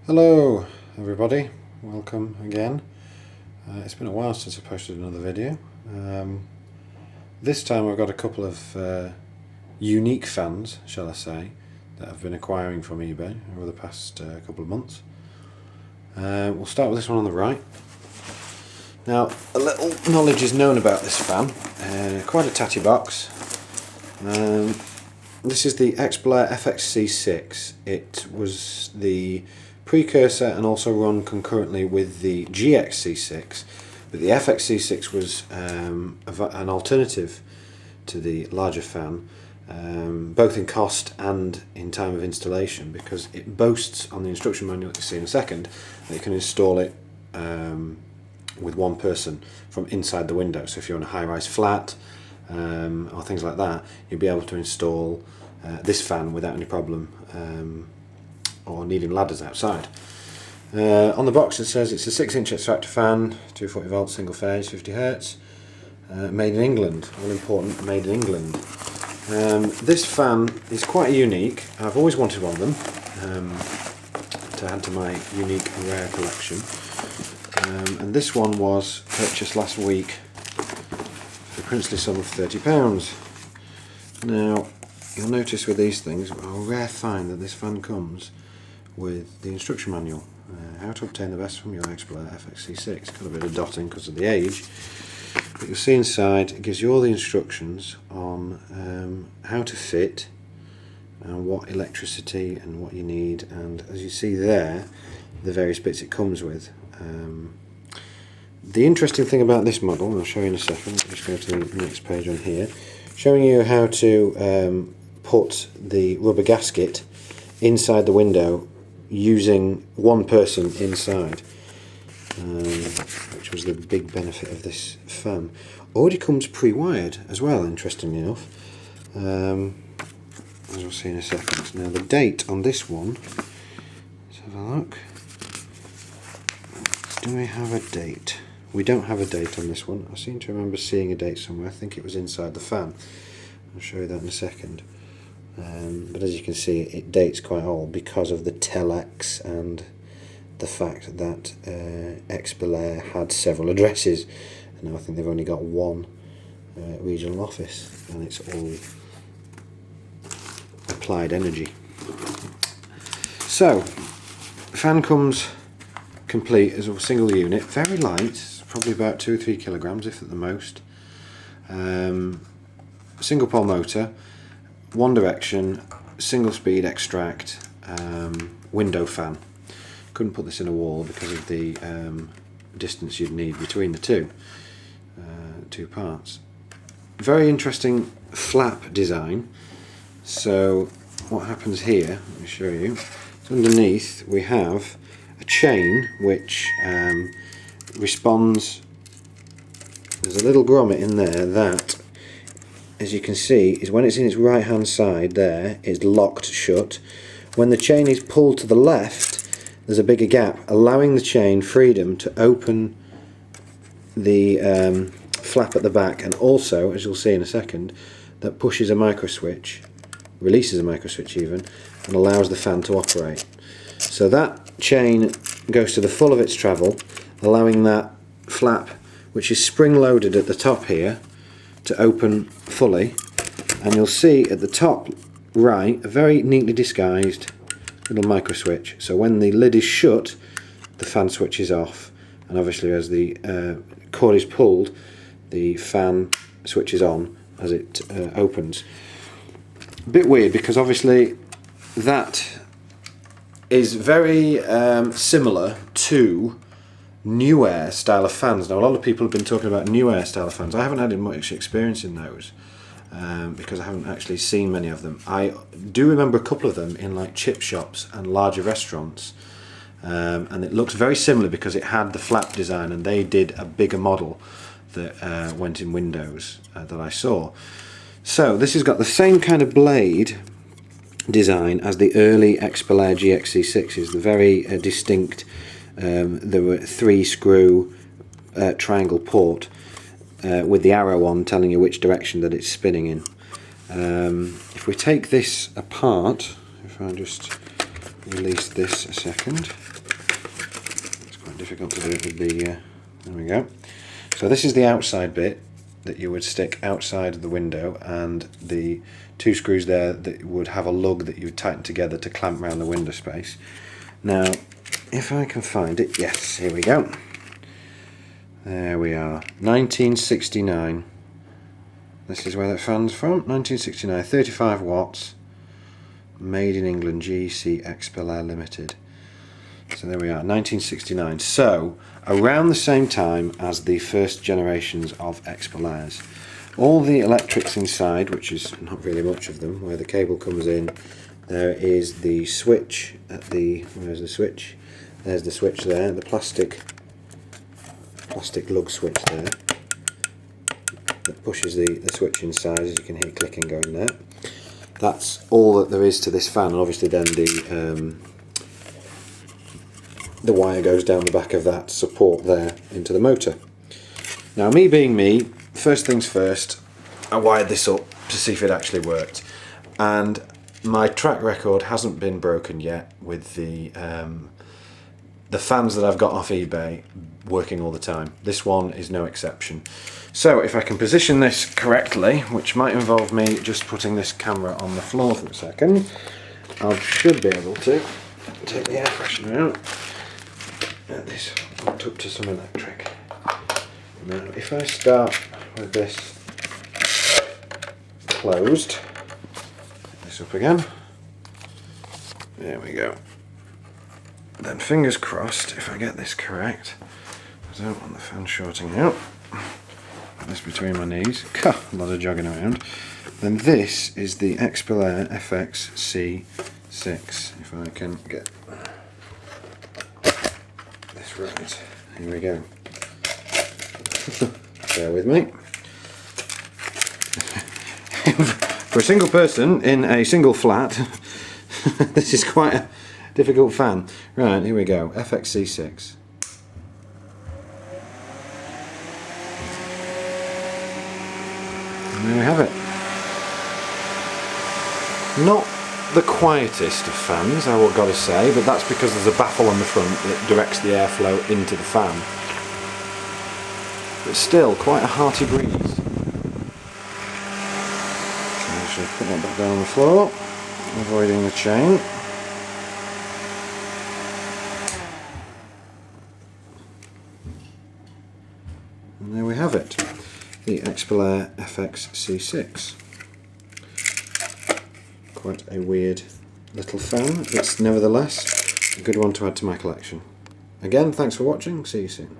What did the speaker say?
Hello everybody, welcome again. It's been a while since I posted another video. This time I've got a couple of unique fans, shall I say, that I've been acquiring from eBay over the past couple of months. We'll start with this one on the right. Now, a little knowledge is known about this fan, quite a tatty box. This is the Xpelair FXC6. It was the precursor and also run concurrently with the GXC6, but the FXC6 was an alternative to the larger fan, both in cost and in time of installation, because it boasts on the instruction manual that you see in a second that you can install it with one person from inside the window. So if you're on a high-rise flat or things like that, you'll be able to install this fan without any problem, or needing ladders outside. On the box it says it's a 6-inch extractor fan, 240 volts, single phase, 50 Hz, made in England. All important, made in England. This fan is quite unique. I've always wanted one of them to add to my unique and rare collection. And this one was purchased last week for the princely sum of £30. Now, you'll notice with these things, a rare find, that this fan comes with the instruction manual. How to obtain the best from your Xpelair FXC6. Got a bit of dotting because of the age. But you'll see inside, it gives you all the instructions on how to fit and what electricity and what you need, and as you see there, the various bits it comes with. The interesting thing about this model, and I'll show you in a second, I'll just go to the next page on here, showing you how to put the rubber gasket inside the window using one person inside, which was the big benefit of this fan. Already comes pre-wired as well, interestingly enough, as we'll see in a second. Now the date on this one, let's have a look. Do we have a date? We don't have a date on this one. I seem to remember seeing a date somewhere. I think it was inside the fan. I'll show you that in a second. But as you can see, it dates quite old because of the telex and the fact that Xpelair had several addresses, and now I think they've only got one regional office, and it's all applied energy. So, the fan comes complete as a single unit, very light, probably about 2 or 3 kilograms if at the most. Single pole motor, one direction, single speed extract, window fan. Couldn't put this in a wall because of the distance you'd need between the two parts. Very interesting flap design. So what happens here, let me show you. So underneath we have a chain which responds. There's a little grommet in there that, as you can see, is when it's in its right hand side there, it's locked shut. When the chain is pulled to the left, there's a bigger gap, allowing the chain freedom to open the flap at the back, and also, as you'll see in a second, that pushes a micro switch, releases a micro switch even, and allows the fan to operate. So that chain goes to the full of its travel, allowing that flap, which is spring loaded at the top here, to open fully. And you'll see at the top right a very neatly disguised little micro switch. So when the lid is shut, the fan switches off, and obviously as the cord is pulled, the fan switches on as it opens. A bit weird because obviously that is very similar to New Air style of fans. Now a lot of people have been talking about New Air style of fans. I haven't had much experience in those because I haven't actually seen many of them. I do remember a couple of them in like chip shops and larger restaurants, and it looks very similar because it had the flap design, and they did a bigger model that went in windows that I saw. So this has got the same kind of blade design as the early Xpelair GXC6s, the very distinct. There were 3-screw triangle port with the arrow on telling you which direction that it's spinning in. If we take this apart, if I just release this a second. It's quite difficult to do it with the, there we go. So this is the outside bit that you would stick outside of the window, and the two screws there that would have a lug that you would tighten together to clamp around the window space. Now, if I can find it, yes, here we go. There we are, 1969. This is where that fan's from, 1969, 35 watts, made in England, GC Xpelair Limited. So there we are, 1969. So, around the same time as the first generations of Xpelairs. All the electrics inside, which is not really much of them, where the cable comes in, there is the switch at the, where's the switch? There's the switch there, the plastic lug switch there that pushes the switch inside, as you can hear clicking going there. That's all that there is to this fan, and obviously then the wire goes down the back of that support there into the motor. Now, me being me, first things first, I wired this up to see if it actually worked, and my track record hasn't been broken yet with the fans that I've got off eBay working all the time. This one is no exception. So if I can position this correctly, which might involve me just putting this camera on the floor for a second, I should be able to take the air freshener out, get this hooked up to some electric. Now if I start with this closed, pick this up again, there we go. Then fingers crossed, if I get this correct, I don't want the fan shorting out. Put this between my knees, a lot of jogging around. Then this is the Xpelair FXC6, if I can get this right. Here we go. Bear with me. For a single person in a single flat, this is quite a difficult fan. Right, here we go, FXC6. And there we have it. Not the quietest of fans, I would gotta say, but that's because there's a baffle on the front that directs the airflow into the fan. But still, quite a hearty breeze. So just put that back down on the floor, avoiding the chain. And there we have it, the Xpelair FXC6. Quite a weird little fan, it's nevertheless a good one to add to my collection. Again, thanks for watching, see you soon.